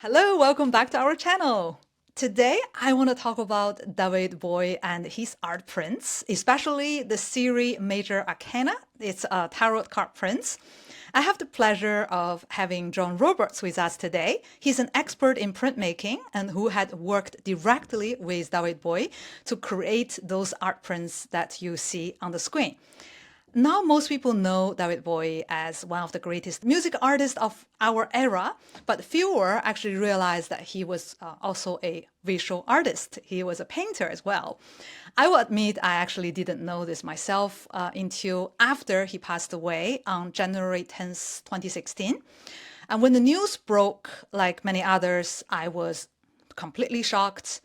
Hello, welcome back to our channel. Today, I want to talk about David Bowie and his art prints, especially the series Major Arcana. It's a tarot card prints. I have the pleasure of having John Roberts with us today. He's an expert in printmaking and who had worked directly with David Bowie to create those art prints that you see on the screen. Now, most people know David Bowie as one of the greatest music artists of our era, but fewer actually realize that he was also a visual artist. He was a painter as well. I will admit I actually didn't know this myself until after he passed away on January 10th, 2016. And when the news broke, like many others, I was completely shocked.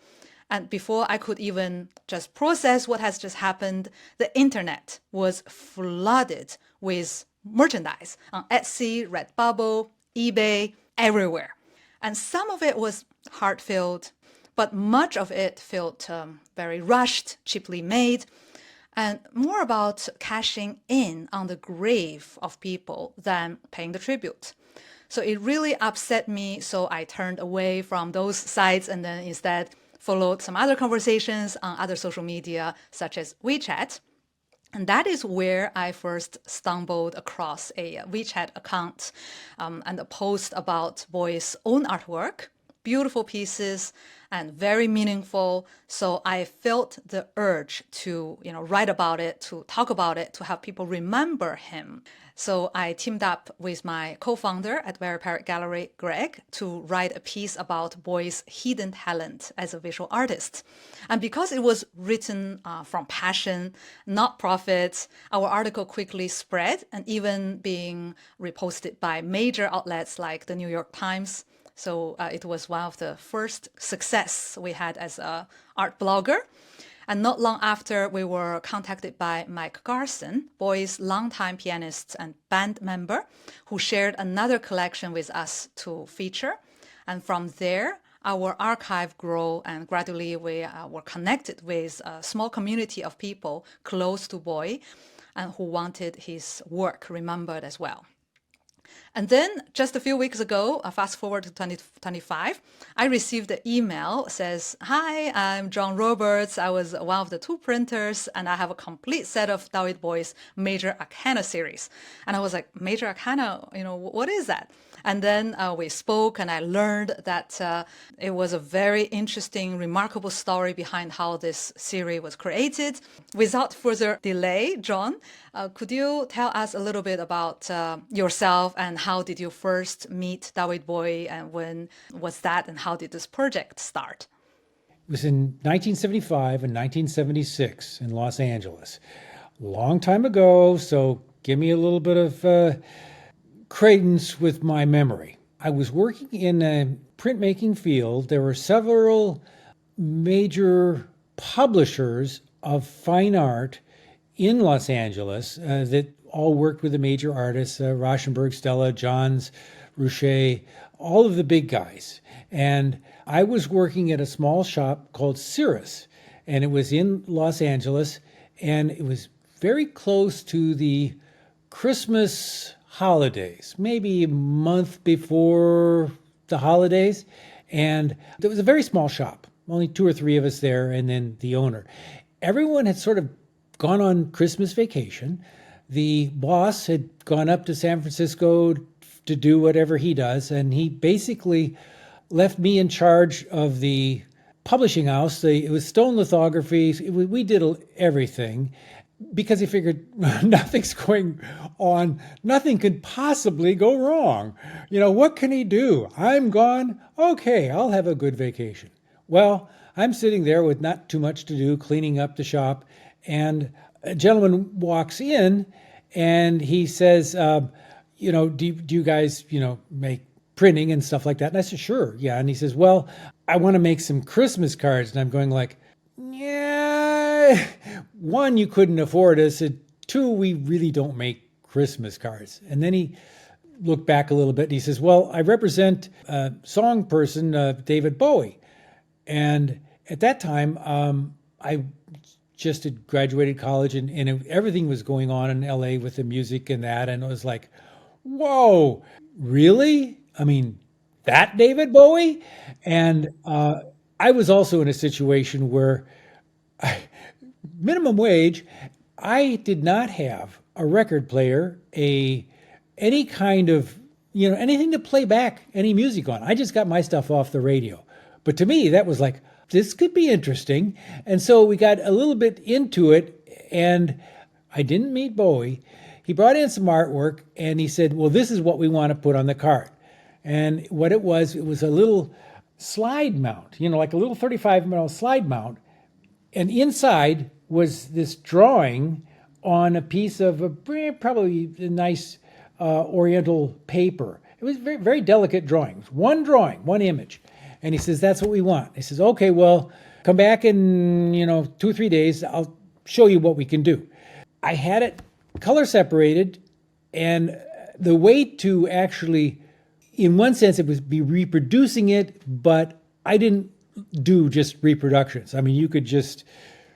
And before I could even just process what has just happened, the internet was flooded with merchandise on Etsy, Redbubble, eBay, everywhere. And some of it was heartfelt, but much of it felt very rushed, cheaply made, and more about cashing in on the grave of people than paying the tribute. So it really upset me, so I turned away from those sites and then instead followed some other conversations on other social media, such as WeChat. And that is where I first stumbled across a WeChat account and a post about Bowie's own artwork, beautiful pieces and very meaningful. So I felt the urge to, write about it, to talk about it, to have people remember him. So I teamed up with my co-founder at Very Parrot Gallery, Greg, to write a piece about Bowie's hidden talent as a visual artist. And because it was written from passion, not profit, our article quickly spread and even being reposted by major outlets like the New York Times. So it was one of the first success we had as an art blogger. And not long after, we were contacted by Mike Garson, Bowie's longtime pianist and band member, who shared another collection with us to feature. And from there, our archive grew, and gradually we were connected with a small community of people close to Bowie and who wanted his work remembered as well. And then just a few weeks ago, fast forward to 2025, I received an email says, "Hi, I'm John Roberts. I was one of the two printers and I have a complete set of David Bowie's Major Arcana series." And I was like, Major Arcana, what is that? And then we spoke and I learned that it was a very interesting, remarkable story behind how this series was created. Without further delay, John, could you tell us a little bit about yourself and how did you first meet David Bowie and when was that and how did this project start? It was in 1975 and 1976 in Los Angeles. Long time ago, so give me a little bit of credence with my memory. I was working in a printmaking field. There were several major publishers of fine art in Los Angeles that all worked with the major artists, Rauschenberg, Stella, Johns, Ruchet, all of the big guys. And I was working at a small shop called Cirrus, and it was in Los Angeles, and it was very close to the Christmas holidays, maybe a month before the holidays. And it was a very small shop, only two or three of us there, and then the owner. Everyone had sort of gone on Christmas vacation. The boss had gone up to San Francisco to do whatever he does, and he basically left me in charge of the publishing house. It was stone lithography. We did everything because he figured nothing's going on. Nothing could possibly go wrong. What can he do? I'm gone. Okay, I'll have a good vacation. Well, I'm sitting there with not too much to do, cleaning up the shop, and a gentleman walks in and he says, do you guys, make printing and stuff like that? And I said, sure, yeah. And he says, well, I want to make some Christmas cards. And I'm going like, yeah, one, you couldn't afford us. And two, we really don't make Christmas cards. And then he looked back a little bit and he says, well, I represent a song person, David Bowie. And at that time, I just had graduated college and everything was going on in LA with the music and that. And it was like, whoa, really? I mean, that David Bowie? And I was also in a situation where minimum wage, I did not have a record player, any kind of, anything to play back any music on. I just got my stuff off the radio. But to me, that was like, this could be interesting. And so we got a little bit into it, and I didn't meet Bowie. He brought in some artwork and he said, well, this is what we want to put on the card. And what it was a little slide mount, like a little 35mm slide mount. And inside was this drawing on a piece of probably a nice oriental paper. It was very, very delicate drawings. One drawing, one image. And he says, that's what we want. He says, okay, well, come back in, 2 or 3 days. I'll show you what we can do. I had it color separated, and the way to actually, in one sense, it was be reproducing it, but I didn't do just reproductions. I mean, you could just,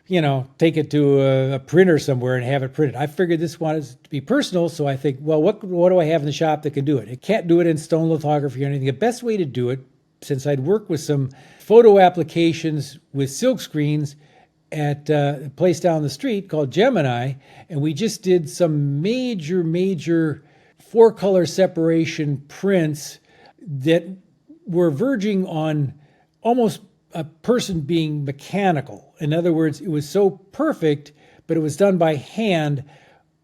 take it to a printer somewhere and have it printed. I figured this wanted to be personal, so I think, well, what do I have in the shop that can do it? It can't do it in stone lithography or anything. The best way to do it, since I'd worked with some photo applications with silk screens at a place down the street called Gemini, and we just did some major 4-color separation prints that were verging on almost a person being mechanical. In other words, it was so perfect, but it was done by hand.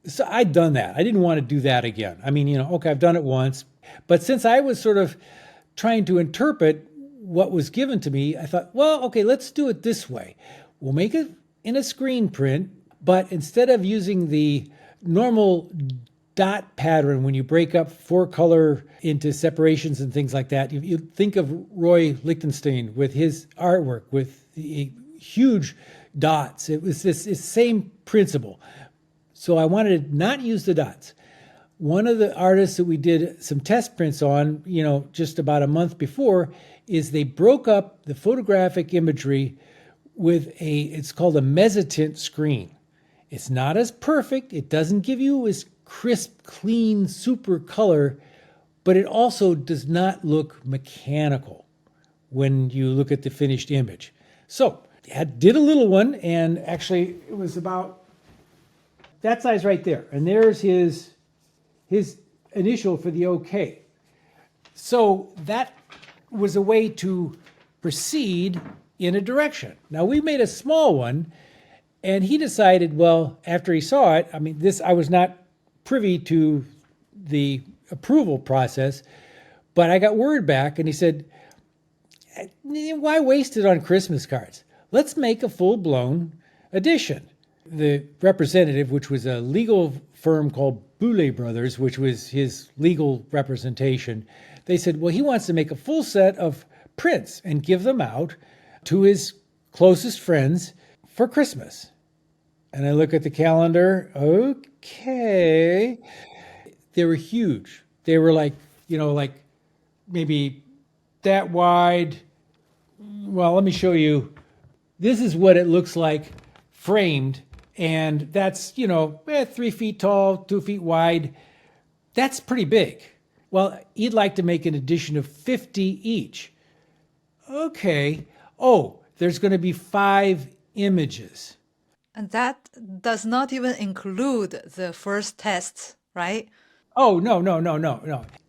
So I'd done that. I didn't want to do that again. I mean, okay, I've done it once. But since I was sort of trying to interpret what was given to me, I thought, well, okay, let's do it this way. We'll make it in a screen print, but instead of using the normal dot pattern when you break up 4-color into separations and things like that, you think of Roy Lichtenstein with his artwork with the huge dots. It was this same principle. So I wanted to not use the dots. One of the artists that we did some test prints on, just about a month before, is they broke up the photographic imagery with it's called a mezzotint screen. It's not as perfect. It doesn't give you as crisp, clean, super color, but it also does not look mechanical when you look at the finished image. So I did a little one, and actually it was about that size right there. And there's his initial for the OK. So that was a way to proceed in a direction. Now we made a small one, and he decided, well, after he saw it, I was not privy to the approval process, but I got word back, and he said, why waste it on Christmas cards? Let's make a full-blown edition. The representative, which was a legal firm called Boulay Brothers, which was his legal representation, they said, well, he wants to make a full set of prints and give them out to his closest friends for Christmas. And I look at the calendar. Okay. They were huge. They were like maybe that wide. Well, let me show you. This is what it looks like framed. And that's, 3 feet tall, 2 feet wide. That's pretty big. Well, he'd like to make an edition of 50 each. Okay. Oh, there's going to be 5 images. And that does not even include the first tests, right? Oh, no.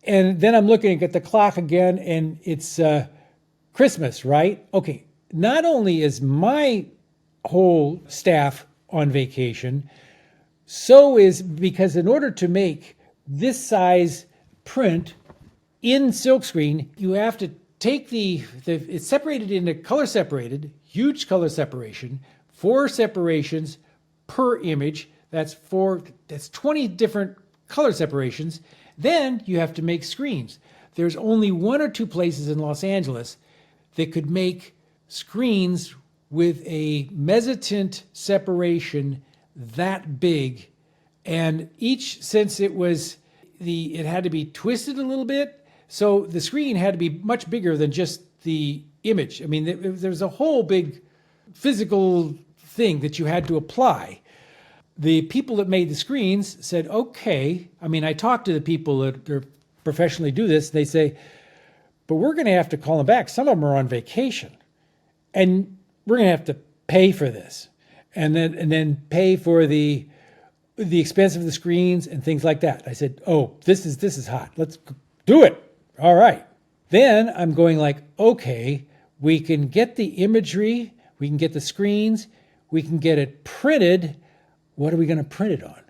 And then I'm looking at the clock again, and it's Christmas, right? Okay. Not only is my whole staff on vacation, so is, because in order to make this size print in silkscreen, you have to take it's separated into color separated, huge color separation, 4 separations per image. That's 20 different color separations. Then you have to make screens. There's only 1 or 2 places in Los Angeles that could make screens with a mezzotint separation that big. And each, since it had to be twisted a little bit, so the screen had to be much bigger than just the image. There's a whole big physical thing that you had to apply. The people that made the screens said, okay. I talked to the people that professionally do this. They say, but we're going to have to call them back. Some of them are on vacation, and we're going to have to pay for this, and then pay for the expense of the screens and things like that. I said, oh, this is hot. Let's do it. All right. Then I'm going like, okay, we can get the imagery, we can get the screens, we can get it printed. What are we going to print it on?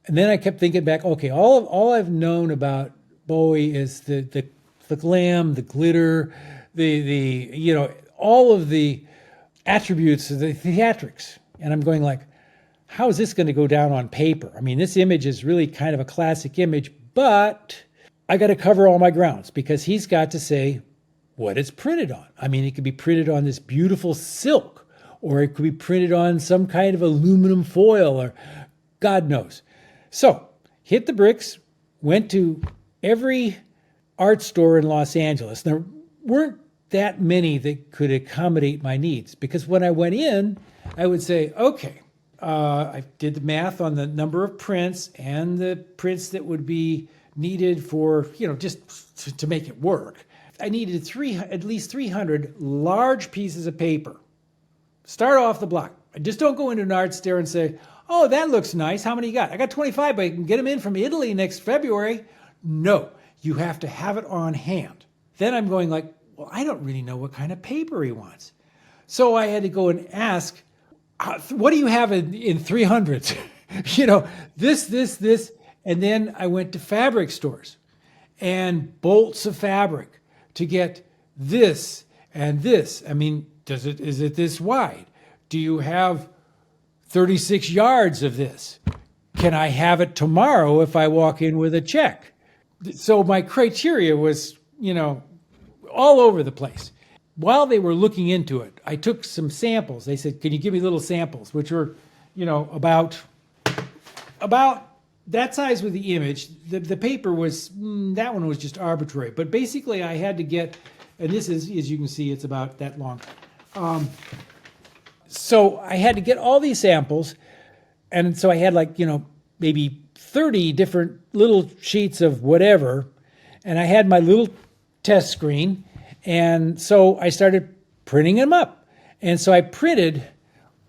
And then I kept thinking back, okay, all I've known about Bowie is the glam, the glitter, all of the attributes of the theatrics. And I'm going like, how is this going to go down on paper? I mean, this image is really kind of a classic image, but I got to cover all my grounds because he's got to say what it's printed on. I mean, it could be printed on this beautiful silk, or it could be printed on some kind of aluminum foil, or God knows. So, hit the bricks, went to every art store in Los Angeles. There weren't that many that could accommodate my needs because when I went in, I would say, okay, I did the math on the number of prints and the prints that would be needed for, just to make it work. I needed at least 300 large pieces of paper. Start off the block. I just don't go into an art store and say, oh, that looks nice. How many you got? I got 25, but I can get them in from Italy next February. No, you have to have it on hand. Then I'm going like, well, I don't really know what kind of paper he wants. So I had to go and ask, what do you have in 300s? This. And then I went to fabric stores and bolts of fabric to get this and this. I mean, is it this wide? Do you have 36 yards of this? Can I have it tomorrow if I walk in with a check? So my criteria was, all over the place. While they were looking into it, I took some samples. They said, can you give me little samples, which were, about that size with the image. The paper was, that one was just arbitrary. But basically I had to get, and this is, as you can see, it's about that long. So I had to get all these samples. And so I had maybe 30 different little sheets of whatever. And I had my little test screen. And so I started printing them up. And so I printed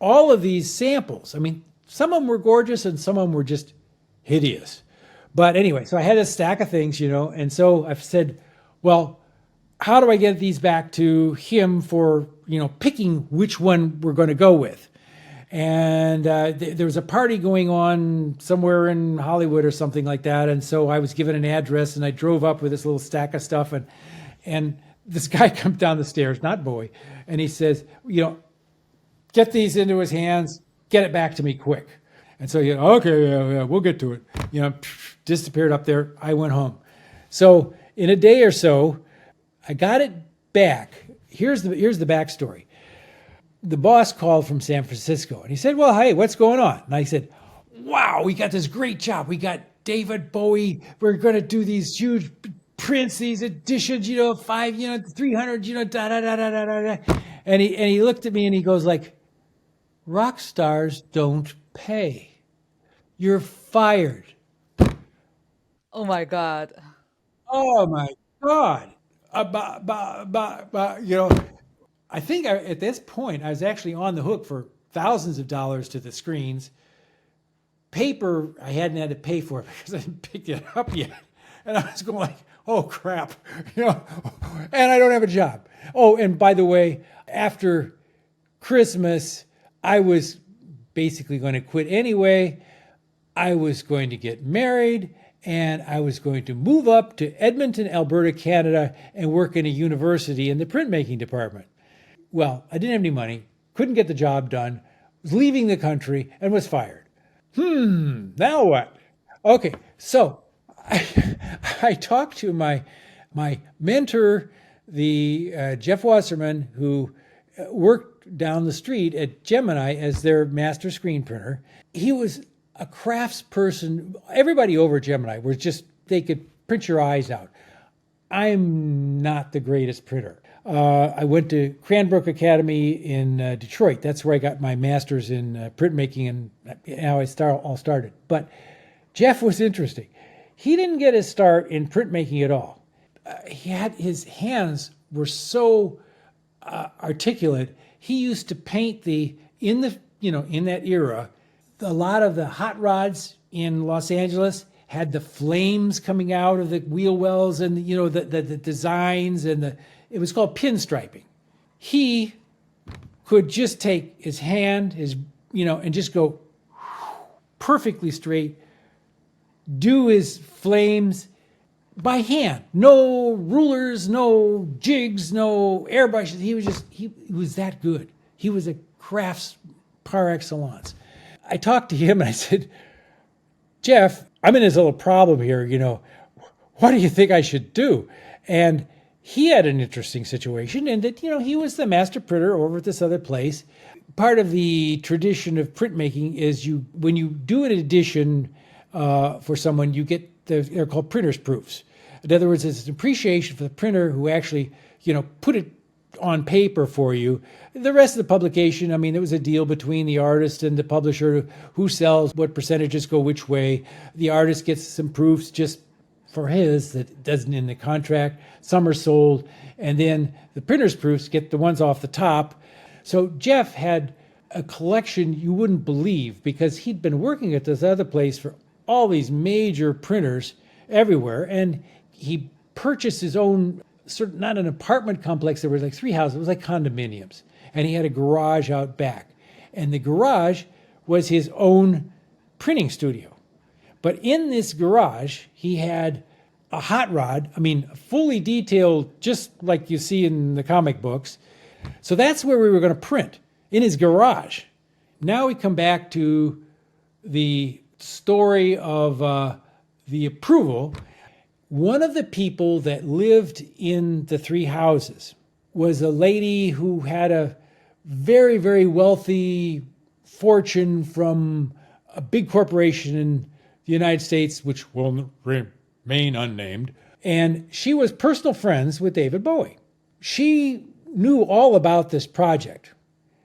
all of these samples. I mean, some of them were gorgeous and some of them were just hideous. But anyway, so I had a stack of things, and so I've said, well, how do I get these back to him for, picking which one we're going to go with? And there was a party going on somewhere in Hollywood or something like that. And so I was given an address and I drove up with this little stack of stuff and this guy comes down the stairs, not Bowie, and he says, get these into his hands, get it back to me quick. And so, okay, yeah, we'll get to it. Disappeared up there. I went home. So in a day or so, I got it back. Here's the backstory. The boss called from San Francisco and he said, well, hey, what's going on? And I said, wow, we got this great job. We got David Bowie. We're going to do these huge prints, these editions, 300, da da da da da da. And he looked at me and he goes like, rock stars don't pay. You're fired. Oh my God. Oh my God. I think at this point I was actually on the hook for thousands of dollars to the screens. Paper I hadn't had to pay for because I hadn't picked it up yet. And I was going like, oh crap, and I don't have a job. Oh, and by the way, after Christmas, I was basically going to quit anyway. I was going to get married and I was going to move up to Edmonton, Alberta, Canada, and work in a university in the printmaking department. Well, I didn't have any money, couldn't get the job done, was leaving the country, and was fired. Now what? Okay, so I talked to my mentor, the Jeff Wasserman, who worked down the street at Gemini as their master screen printer. He was a craftsperson. Everybody over at Gemini was just, they could print your eyes out. I'm not the greatest printer. I went to Cranbrook Academy in Detroit. That's where I got my master's in printmaking and how I all started. But Jeff was interesting. He didn't get his start in printmaking at all. his hands were so articulate. He used to paint in that era, a lot of the hot rods in Los Angeles had the flames coming out of the wheel wells, and the designs, and it was called pinstriping. He could just take his hand, and just go perfectly straight, do his flames by hand. No rulers, no jigs, no airbrushes. He was that good. He was a crafts par excellence. I talked to him and I said, Jeff, I'm in this little problem here. What do you think I should do? And he had an interesting situation in that, he was the master printer over at this other place. Part of the tradition of printmaking is when you do an edition for someone, you get they're called printer's proofs. In other words, it's an appreciation for the printer who actually, put it on paper for you. The rest of the publication, there was a deal between the artist and the publisher, who sells, what percentages go which way. The artist gets some proofs just for his that doesn't in the contract. Some are sold, and then the printer's proofs get the ones off the top. So Jeff had a collection you wouldn't believe, because he'd been working at this other place for all these major printers everywhere, and he purchased his own, not an apartment complex. There was like 3 houses. It was like condominiums. And he had a garage out back. And the garage was his own printing studio. But in this garage, he had a hot rod, fully detailed, just like you see in the comic books. So that's where we were going to print, in his garage. Now we come back to the story of the approval. One of the people that lived in the 3 houses was a lady who had a very, very wealthy fortune from a big corporation in the United States, which will remain unnamed. And she was personal friends with David Bowie. She knew all about this project.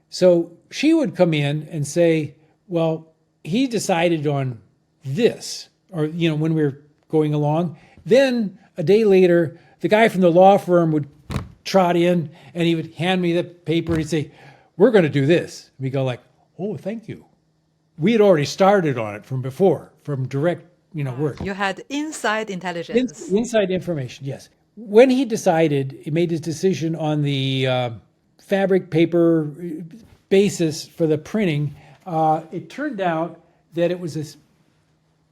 So she would come in and say, well, he decided on this, or, when we were going along. Then a day later, the guy from the law firm would trot in and he would hand me the paper and he'd say, we're going to do this. We go like, oh, thank you. We had already started on it from before, from direct, work. You had inside intelligence. Inside information, yes. When he made his decision on the fabric paper basis for the printing, it turned out that it was this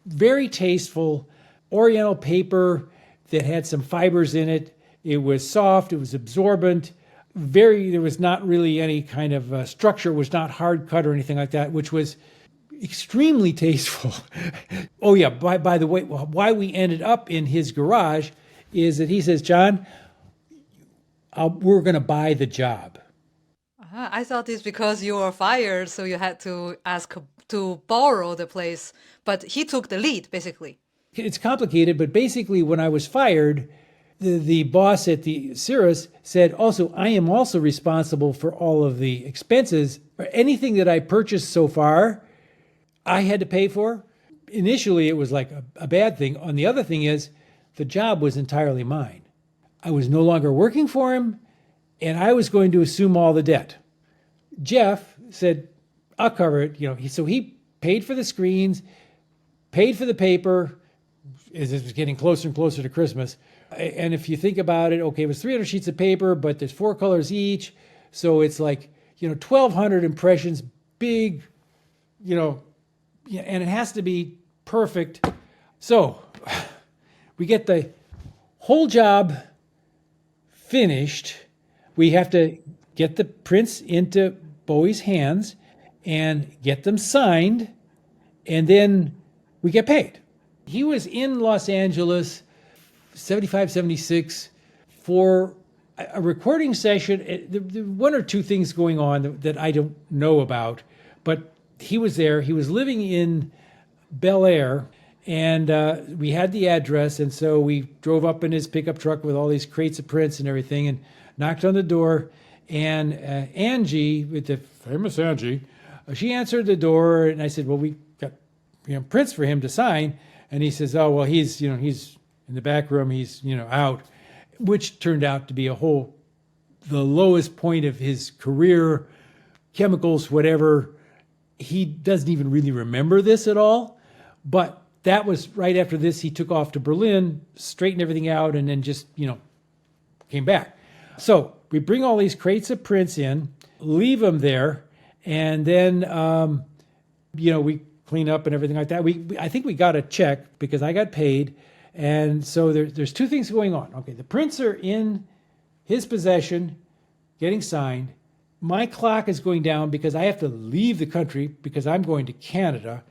very tasteful Oriental paper that had some fibers in it. It was soft, it was absorbent, there was not really any kind of structure, it was not hard cut or anything like that, which was extremely tasteful. Oh yeah, by the way, why we ended up in his garage is that he says, John, we're going to buy the job. I thought it's because you were fired, so you had to ask to borrow the place. But he took the lead, basically. It's complicated, but basically when I was fired, the boss at the Cirrus said, also, I am also responsible for all of the expenses, or anything that I purchased so far, I had to pay for. Initially, it was like a bad thing. And the other thing is, the job was entirely mine. I was no longer working for him, and I was going to assume all the debt. Jeff said, I'll cover it. So he paid for the screens, paid for the paper, as it was getting closer and closer to Christmas. And if you think about it, okay, it was 300 sheets of paper, but there's 4 colors each. So it's like, 1,200 impressions, big, and it has to be perfect. So we get the whole job finished. We have to get the prints into Bowie's hands and get them signed, and then we get paid. He was in Los Angeles 75, 76 for a recording session. There were 1 or 2 things going on that I don't know about, but he was there. He was living in Bel Air, and we had the address, and so we drove up in his pickup truck with all these crates of prints and everything, and knocked on the door, and Angie, with the famous Angie, she answered the door, and I said, well, we got prints for him to sign, and he says, oh, well, he's in the back room, he's out. which turned out to be the lowest point of his career, chemicals, whatever. He doesn't even really remember this at all. But that was right after this. He took off to Berlin, straightened everything out, and then just, came back. So we bring all these crates of prints in, leave them there, and then, we clean up and everything like that. I think we got a check because I got paid. And so there's two things going on. Okay, the prints are in his possession, getting signed. My clock is going down because I have to leave the country because I'm going to Canada.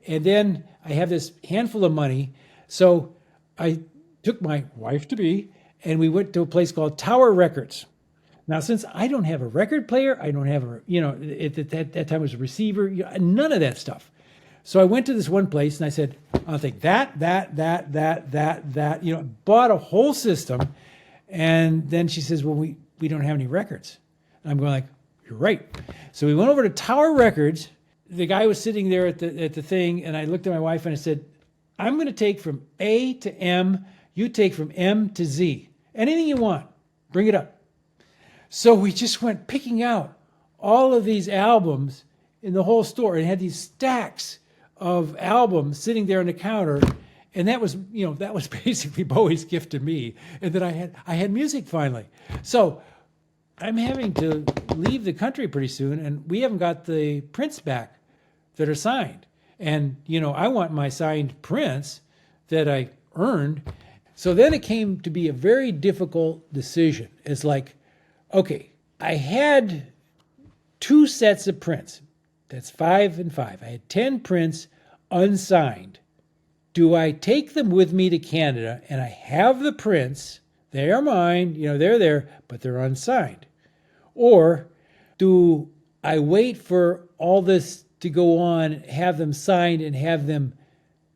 And then I have this handful of money. So I took my wife-to-be and we went to a place called Tower Records. Now, since I don't have a record player, I don't have at that time it was a receiver, none of that stuff. So I went to this one place and I said, I'll take that, bought a whole system. And then she says, well, we don't have any records. And I'm going like, you're right. So we went over to Tower Records. The guy was sitting there at the thing, and I looked at my wife and I said, I'm going to take from A to M. You take from M to Z. Anything you want, bring it up. So we just went picking out all of these albums in the whole store and had these stacks of albums sitting there on the counter. And that was basically Bowie's gift to me. And then I had music finally. So I'm having to leave the country pretty soon, and we haven't got the prints back that are signed. And, I want my signed prints that I earned. So then it came to be a very difficult decision. It's like, okay, I had 2 sets of prints. That's 5 and 5. I had 10 prints unsigned. Do I take them with me to Canada and I have the prints? They are mine, they're there, but they're unsigned. Or do I wait for all this to go on, have them signed, and have them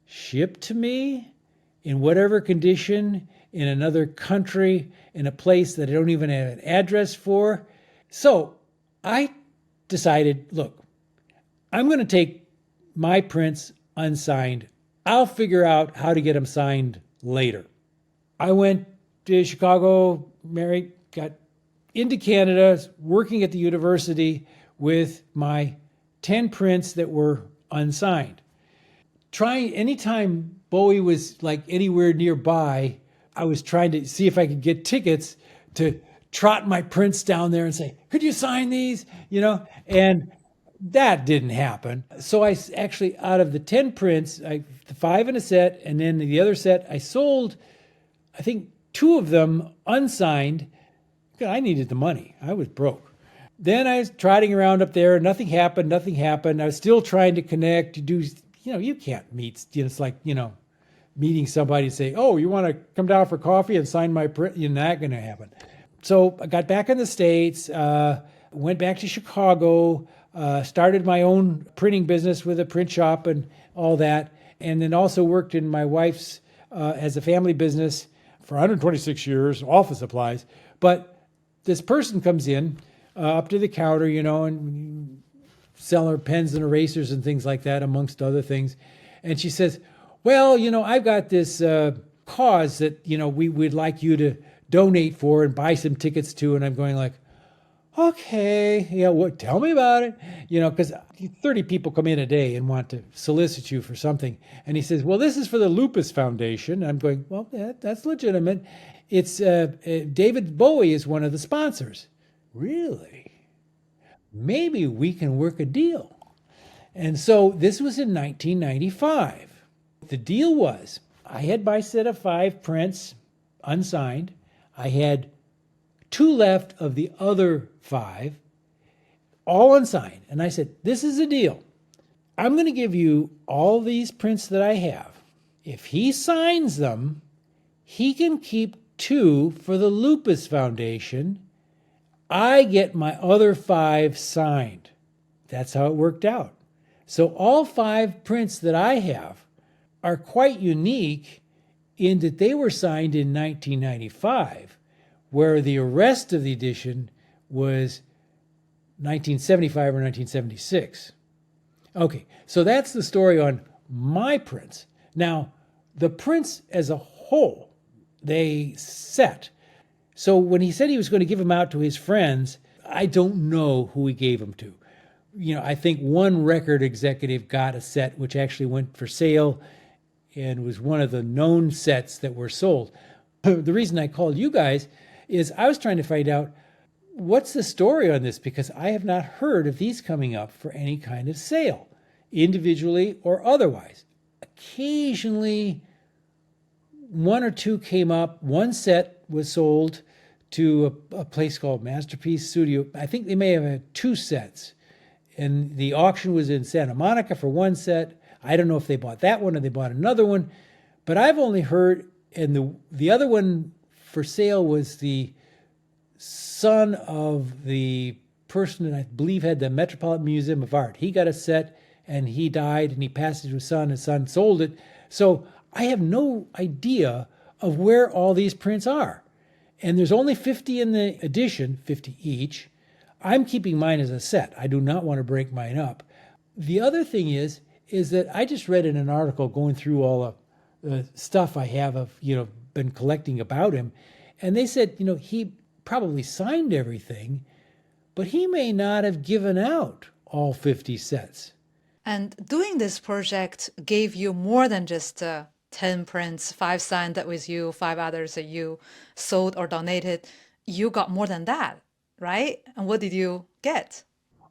shipped to me in whatever condition in another country, in a place that I don't even have an address for? So I decided, look, I'm going to take my prints unsigned. I'll figure out how to get them signed later. I went to Chicago, married, got into Canada, working at the university with my 10 prints that were unsigned. Anytime Bowie was like anywhere nearby, I was trying to see if I could get tickets to trot my prints down there and say, could you sign these? And that didn't happen. So I actually, out of the 10 prints, the 5 in a set, and then the other set, I sold, I think, 2 of them unsigned. I needed the money. I was broke. Then I was trotting around up there. Nothing happened. I was still trying to connect, to do, you can't meet. It's like, meeting somebody and say, oh, you want to come down for coffee and sign my print? Not going to happen. So I got back in the States, went back to Chicago, started my own printing business with a print shop and all that. And then also worked in my wife's as a family business for 126 years, office supplies. But this person comes in up to the counter, and sell her pens and erasers and things like that, amongst other things. And she says, well, I've got this cause that, we would like you to donate for and buy some tickets to. And I'm going like, okay, tell me about it. Because 30 people come in a day and want to solicit you for something. And he says, well, this is for the Lupus Foundation. And I'm going, well, that's legitimate. It's David Bowie is one of the sponsors. Really? Maybe we can work a deal. And so this was in 1995. The deal was I had my set of 5 prints unsigned. I had 2 left of the other 5, all unsigned. And I said, this is a deal. I'm going to give you all these prints that I have. If he signs them, he can keep 2 for the Lupus Foundation. I get my other 5 signed. That's how it worked out. So all 5 prints that I have are quite unique in that they were signed in 1995, where the rest of the edition was 1975 or 1976. Okay, so that's the story on my prints. Now, the prints as a whole, they set. So when he said he was going to give them out to his friends, I don't know who he gave them to. I think one record executive got a set which actually went for sale and was one of the known sets that were sold. The reason I called you guys is I was trying to find out what's the story on this, because I have not heard of these coming up for any kind of sale, individually or otherwise. Occasionally, one or two came up. One set was sold to a place called Masterpiece Studio. I think they may have had two sets. And the auction was in Santa Monica for one set. I don't know if they bought that one or they bought another one. But I've only heard, and the other one for sale was the son of the person that I believe had the Metropolitan Museum of Art. He got a set and he died and he passed it to his son. His son sold it. So I have no idea of where all these prints are. And there's only 50 in the edition, 50 each. I'm keeping mine as a set. I do not want to break mine up. The other thing is that I just read in an article going through all the stuff I have of, been collecting about him. And they said, he probably signed everything, but he may not have given out all 50 sets. And doing this project gave you more than just 10 prints, 5 signed with you, 5 others that you sold or donated. You got more than that, right? And what did you get?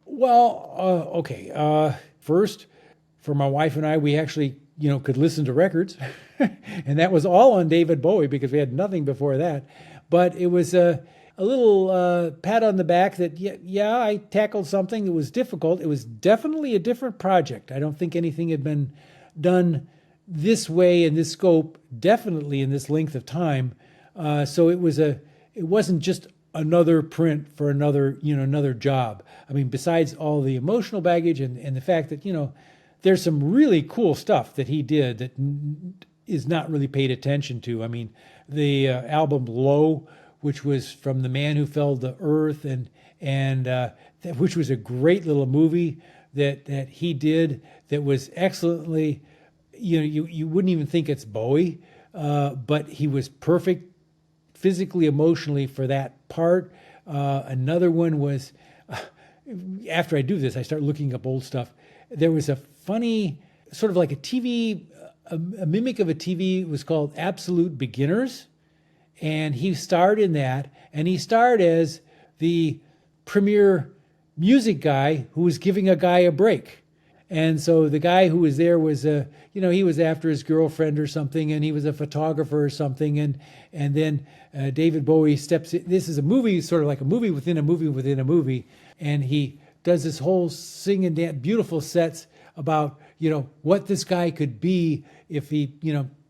Well, okay. First, for my wife and I, we actually, could listen to records. And that was all on David Bowie because we had nothing before that. But it was a little pat on the back that, yeah, I tackled something that was difficult. It was definitely a different project. I don't think anything had been done this way in this scope, definitely in this length of time. So it wasn't just another print for another job. I mean, besides all the emotional baggage and the fact that, there's some really cool stuff that he did that is not really paid attention to. I mean, the album Low, which was from The Man Who Fell to Earth, which was a great little movie that he did that was excellently, you wouldn't even think it's Bowie, but he was perfect physically, emotionally for that part. Another one was, after I do this, I start looking up old stuff. There was a funny, sort of like a TV, a mimic of a TV, was called Absolute Beginners. And he starred in that, and he starred as the premier music guy who was giving a guy a break. And so the guy who was there was he was after his girlfriend or something, and he was a photographer or something. And then David Bowie steps in. This is a movie, sort of like a movie within a movie within a movie. And he does this whole sing and dance, beautiful sets about, what this guy could be if he,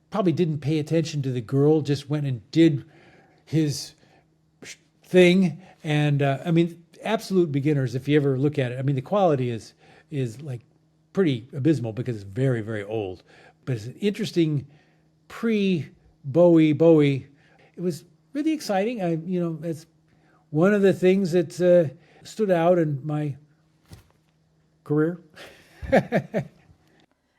probably didn't pay attention to the girl, just went and did his thing. And I mean, Absolute Beginners, if you ever look at it, I mean, the quality is like pretty abysmal because it's very, very old. But it's an interesting pre-Bowie. It was really exciting. It's one of the things that stood out in my career.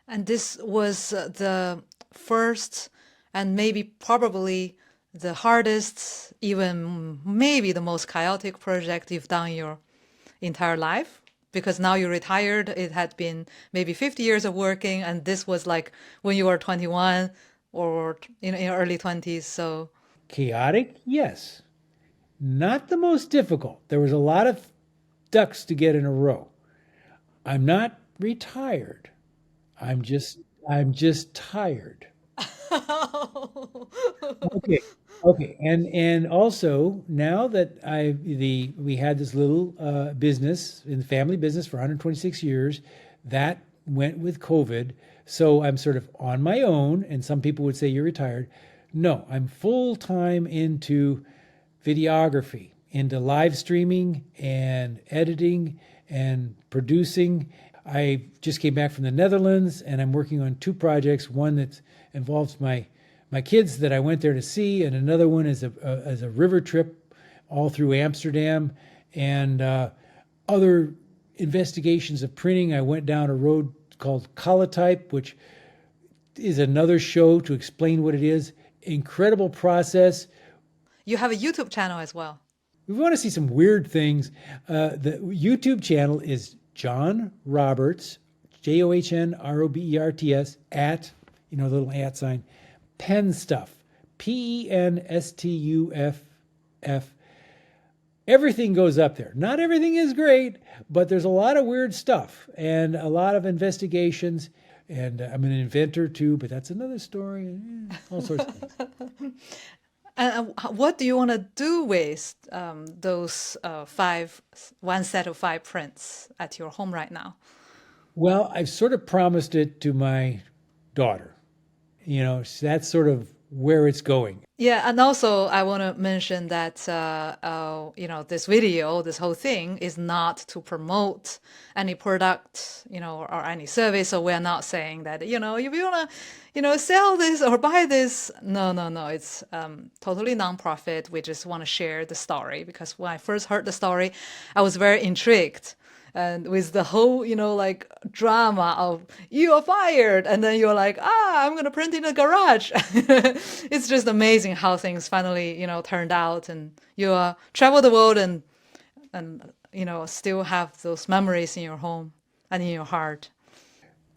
And this was the first and maybe probably the hardest, even maybe the most chaotic project you've done in your entire life, because now you're retired. It had been maybe 50 years of working, and this was like when you were 21 or in your early 20s. So Chaotic, yes. Not the most difficult. There was a lot of ducks to get in a row. I'm not retired. I'm just tired. Okay. Okay. And also now that we had this little business in the family business for 126 years, that went with COVID. So I'm sort of on my own, and some people would say you're retired. No, I'm full time into videography, into live streaming and editing and producing. I just came back from the Netherlands, and I'm working on 2 projects. One that involves my kids that I went there to see, and another one is a river trip all through Amsterdam, and other investigations of printing. I went down a road called Colotype, which is another show to explain what it is. Incredible process. You have a YouTube channel as well. If you want to see some weird things, the YouTube channel is John Roberts, JOHNROBERTS, at, the little at sign, Pen Stuff, PENSTUFF. Everything goes up there. Not everything is great, but there's a lot of weird stuff and a lot of investigations. And I'm an inventor too, but that's another story. All sorts of things. And what do you want to do with those one set of five prints at your home right now? Well, I've sort of promised it to my daughter. So that's sort of where it's going. Yeah, and also I want to mention that this video, this whole thing, is not to promote any product, or any service. So we're not saying that, if you wanna, sell this or buy this. No, no, no. It's totally nonprofit. We just want to share the story because when I first heard the story, I was very intrigued. And with the whole, like drama of you are fired, and then you're like, I'm gonna print in a garage. It's just amazing how things finally, turned out, and you travel the world and still have those memories in your home and in your heart.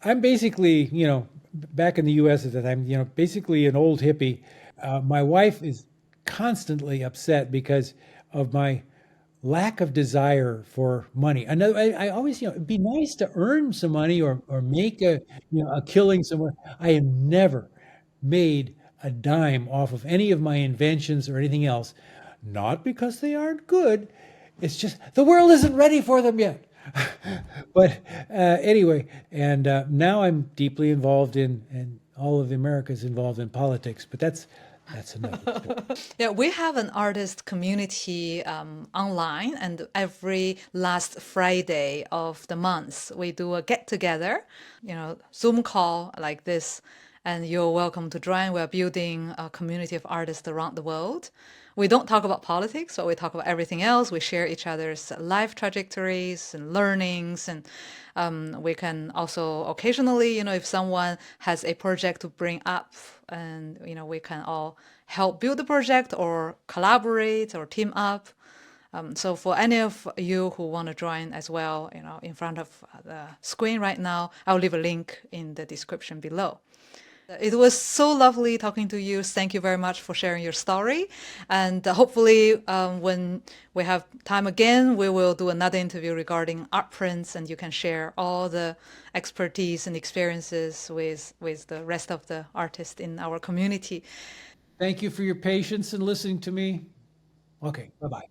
I'm basically, back in the U.S. at the time, basically an old hippie. My wife is constantly upset because of my lack of desire for money. I always, it'd be nice to earn some money or make a killing somewhere. I have never made a dime off of any of my inventions or anything else. Not because they aren't good. It's just the world isn't ready for them yet. But anyway, and now I'm deeply involved and all of America is involved in politics. But that's another story. Yeah, we have an artist community online, and every last Friday of the month, we do a get together, Zoom call like this, and you're welcome to join. We're building a community of artists around the world. We don't talk about politics, but we talk about everything else. We share each other's life trajectories and learnings, and we can also occasionally, if someone has a project to bring up, and we can all help build the project or collaborate or team up. So for any of you who want to join as well, in front of the screen right now, I'll leave a link in the description below. It was so lovely talking to you. Thank you very much for sharing your story. And hopefully, when we have time again, we will do another interview regarding art prints, and you can share all the expertise and experiences with the rest of the artists in our community. Thank you for your patience and listening to me. Okay, bye-bye.